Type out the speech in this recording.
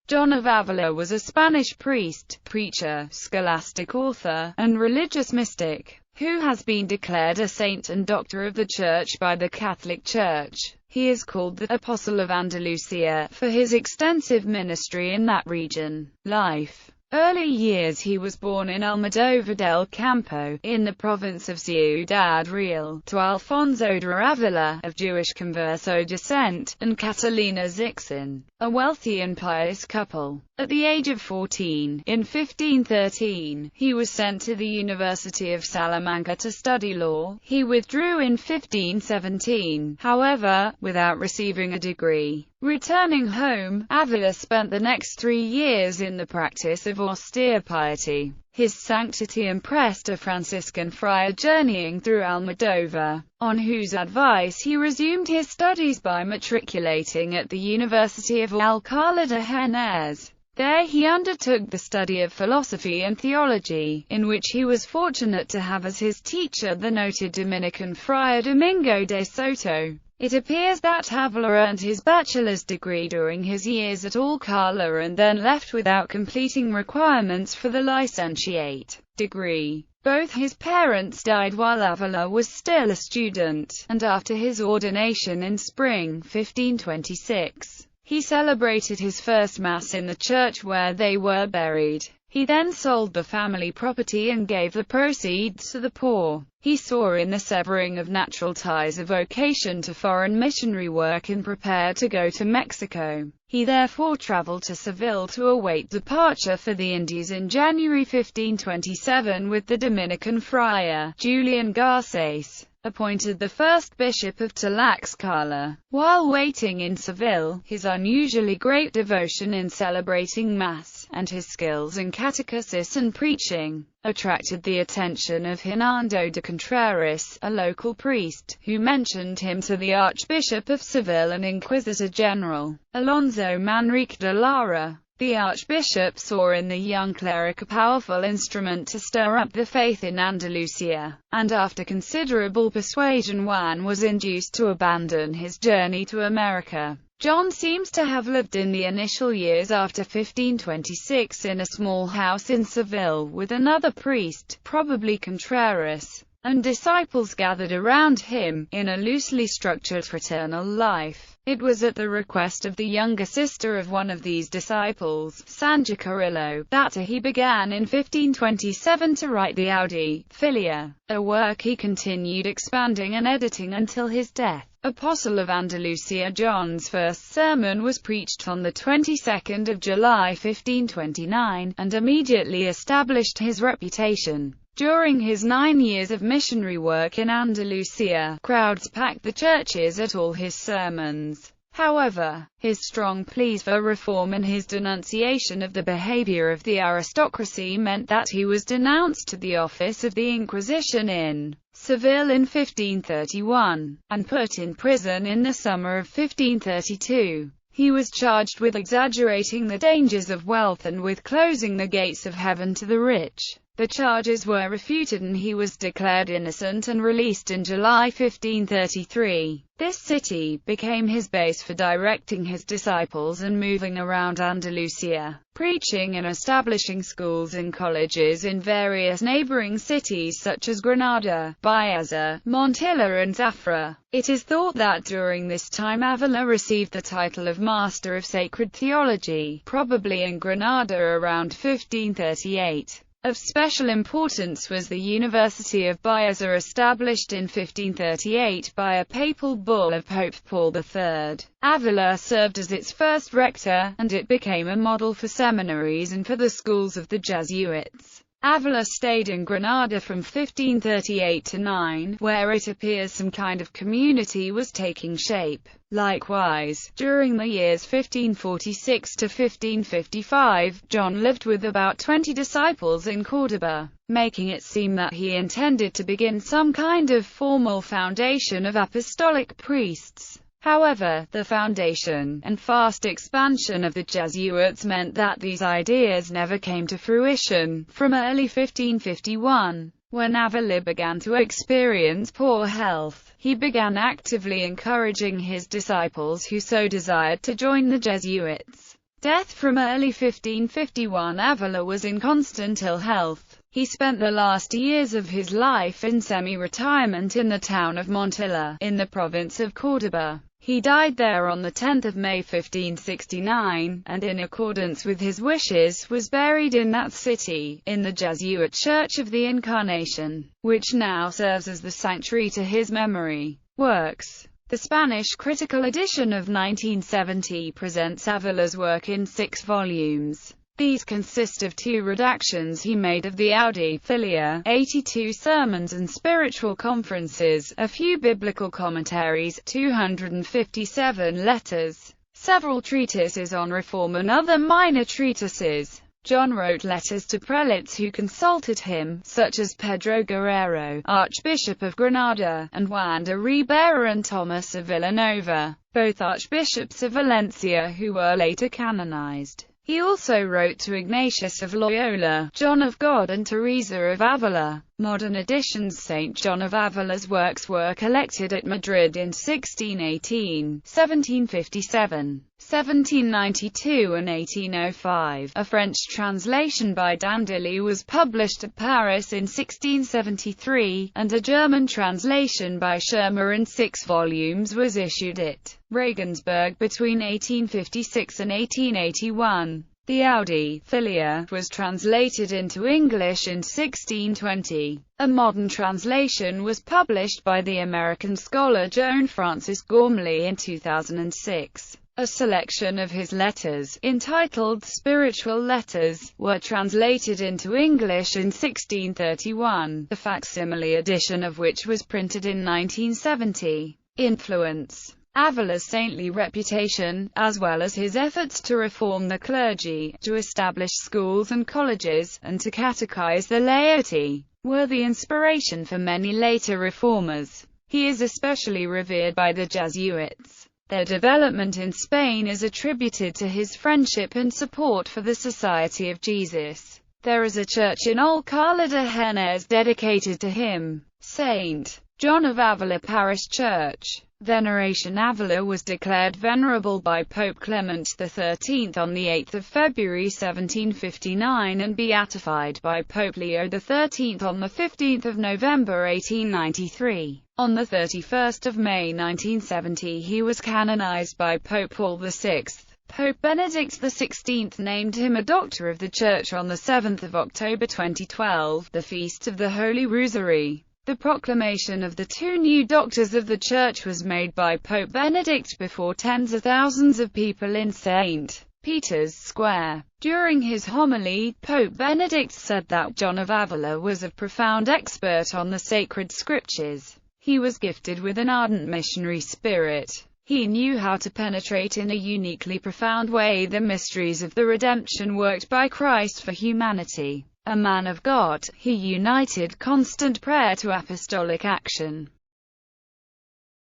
John of Ávila was a Spanish priest, preacher, scholastic author, and religious mystic, who has been declared a saint and doctor of the Church by the Catholic Church. He is called the Apostle of Andalusia, for his extensive ministry in that region. Life. Early years. He was born in Almodóvar del Campo, in the province of Ciudad Real, to Alfonso de Ávila, of Jewish Converso descent, and Catalina Zixin, a wealthy and pious couple. At the age of 14, in 1513, he was sent to the University of Salamanca to study law. He withdrew in 1517, however, without receiving a degree. Returning home, Ávila spent the next 3 years in the practice of austere piety. His sanctity impressed a Franciscan friar journeying through Almodóvar, on whose advice he resumed his studies by matriculating at the University of Alcalá de Henares. There he undertook the study of philosophy and theology, in which he was fortunate to have as his teacher the noted Dominican friar Domingo de Soto. It appears that Ávila earned his bachelor's degree during his years at Alcalá and then left without completing requirements for the licentiate degree. Both his parents died while Ávila was still a student, and after his ordination in spring 1526, he celebrated his first Mass in the church where they were buried. He then sold the family property and gave the proceeds to the poor. He saw in the severing of natural ties a vocation to foreign missionary work and prepared to go to Mexico. He therefore traveled to Seville to await departure for the Indies in January 1527 with the Dominican friar Julian Garces, appointed the first bishop of Tlaxcala. While waiting in Seville, his unusually great devotion in celebrating Mass, and his skills in catechesis and preaching, attracted the attention of Hernando de Contreras, a local priest, who mentioned him to the Archbishop of Seville and Inquisitor General Alonso Manrique de Lara. The archbishop saw in the young cleric a powerful instrument to stir up the faith in Andalusia, and after considerable persuasion Juan was induced to abandon his journey to America. John seems to have lived in the initial years after 1526 in a small house in Seville with another priest, probably Contreras, and disciples gathered around him, in a loosely structured fraternal life. It was at the request of the younger sister of one of these disciples, Sanja Carrillo, that he began in 1527 to write the Audi Filia, a work he continued expanding and editing until his death. Apostle of Andalusia. John's first sermon was preached on the 22nd of July 1529, and immediately established his reputation. During his 9 years of missionary work in Andalusia, crowds packed the churches at all his sermons. However, his strong pleas for reform and his denunciation of the behavior of the aristocracy meant that he was denounced to the office of the Inquisition in Seville in 1531, and put in prison in the summer of 1532. He was charged with exaggerating the dangers of wealth and with closing the gates of heaven to the rich. The charges were refuted and he was declared innocent and released in July 1533. This city became his base for directing his disciples and moving around Andalusia, preaching and establishing schools and colleges in various neighboring cities such as Granada, Baeza, Montilla and Zafra. It is thought that during this time Ávila received the title of Master of Sacred Theology, probably in Granada around 1538. Of special importance was the University of Baeza, established in 1538 by a papal bull of Pope Paul III. Ávila served as its first rector, and it became a model for seminaries and for the schools of the Jesuits. Ávila stayed in Granada from 1538 to 9, where it appears some kind of community was taking shape. Likewise, during the years 1546 to 1555, John lived with about 20 disciples in Córdoba, making it seem that he intended to begin some kind of formal foundation of apostolic priests. However, the foundation and fast expansion of the Jesuits meant that these ideas never came to fruition. From early 1551, when Ávila began to experience poor health, he began actively encouraging his disciples who so desired to join the Jesuits. death from early 1551. Ávila was in constant ill health. He spent the last years of his life in semi-retirement in the town of Montilla, in the province of Córdoba. He died there on 10 May 1569, and in accordance with his wishes, was buried in that city, in the Jesuit Church of the Incarnation, which now serves as the sanctuary to his memory. Works. The Spanish critical edition of 1970 presents Ávila's work in 6 volumes. These consist of 2 redactions he made of the Audi Filia, 82 sermons and spiritual conferences, a few biblical commentaries, 257 letters, several treatises on reform and other minor treatises. John wrote letters to prelates who consulted him, such as Pedro Guerrero, Archbishop of Granada, and Juan de Ribera and Thomas of Villanova, both archbishops of Valencia who were later canonized. He also wrote to Ignatius of Loyola, John of God and Teresa of Avila. Modern editions. St. John of Avila's works were collected at Madrid in 1618, 1757, 1792 and 1805. A French translation by Dandilly was published at Paris in 1673, and a German translation by Schirmer in 6 volumes was issued at Regensburg between 1856 and 1881. The Audi Filia was translated into English in 1620. A modern translation was published by the American scholar Joan Frances Gormley in 2006. A selection of his letters, entitled Spiritual Letters, were translated into English in 1631, the facsimile edition of which was printed in 1970. Influence. Ávila's saintly reputation, as well as his efforts to reform the clergy, to establish schools and colleges, and to catechize the laity, were the inspiration for many later reformers. He is especially revered by the Jesuits. Their development in Spain is attributed to his friendship and support for the Society of Jesus. There is a church in Alcalá de Henares dedicated to him. St. John of Ávila Parish Church. Veneration. Ávila was declared venerable by Pope Clement XIII on 8 February 1759 and beatified by Pope Leo XIII on 15 November 1893. On 31 May 1970 he was canonized by Pope Paul VI. Pope Benedict XVI named him a Doctor of the Church on 7 October 2012, the Feast of the Holy Rosary. The proclamation of the 2 new Doctors of the Church was made by Pope Benedict before tens of thousands of people in St. Peter's Square. During his homily, Pope Benedict said that John of Ávila was a profound expert on the sacred scriptures. He was gifted with an ardent missionary spirit. He knew how to penetrate in a uniquely profound way the mysteries of the redemption worked by Christ for humanity. A man of God, he united constant prayer to apostolic action.